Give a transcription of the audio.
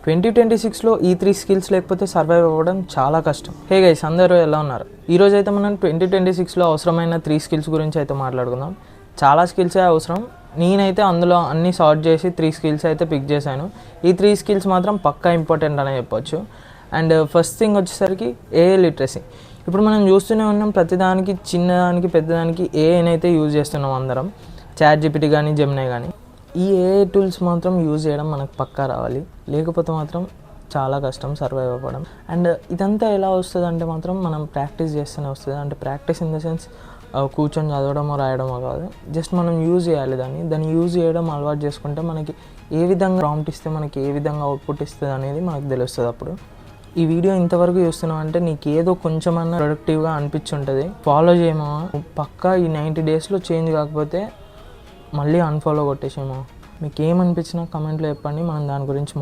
2026లో ఈ 3 స్కిల్స్ లేకపోతే సర్వైవ్ అవ్వడం చాలా కష్టం. హే గైస్, అందరూ ఎలా ఉన్నారు? ఈరోజు అయితే మనం 2026లో అవసరమైన 3 స్కిల్స్ గురించి అయితే మాట్లాడుకుందాం. చాలా స్కిల్సే అవసరం. నేనైతే అందులో అన్ని సార్ట్ చేసి 3 స్కిల్స్ అయితే పిక్ చేశాను. ఈ 3 స్కిల్స్ మాత్రం పక్కా ఇంపార్టెంట్ అనే చెప్పొచ్చు. అండ్ ఫస్ట్ థింగ్ వచ్చేసరికి ఏఐ లిటరసీ. ఇప్పుడు మనం చూస్తూనే ఉన్నాం, ప్రతిదానికి చిన్నదానికి పెద్దదానికి ఏఐని అయితే యూజ్ చేస్తున్నాం అందరం. చాట్ జీపీటీ కానీ, జెమినీ కానీ. ఈ ఏఐ టూల్స్ మాత్రం యూజ్ చేయడం మనకు పక్కా రావాలి, లేకపోతే మాత్రం చాలా కష్టం సర్వైవ్ అవ్వడం. అండ్ ఇదంతా ఎలా వస్తుంది అంటే మాత్రం మనం ప్రాక్టీస్ చేస్తూనే వస్తుంది. అంటే ప్రాక్టీస్ ఇన్ ద సెన్స్ కూర్చొని చదవడమో రాయడమో కాదు, జస్ట్ మనం యూజ్ చేయాలి. దాన్ని యూజ్ చేయడం అలవాటు చేసుకుంటే మనకి ఏ విధంగా ప్రాంప్ట్ ఇస్తే మనకి ఏ విధంగా అవుట్పుట్ ఇస్తుంది అనేది మనకు తెలుస్తుంది. అప్పుడు ఈ వీడియో ఇంతవరకు చూస్తున్నావు అంటే నీకు ఏదో కొంచెమన్నా ప్రొడక్టివ్గా అనిపించుంటుంది. ఫాలో చేయమా, పక్కా ఈ 90 డేస్లో చేంజ్ కాకపోతే మళ్ళీ అన్ఫాలో కొట్టేసేమో. మీకు ఏమనిపించినా కమెంట్లో చెప్పండి, మనం దాని గురించి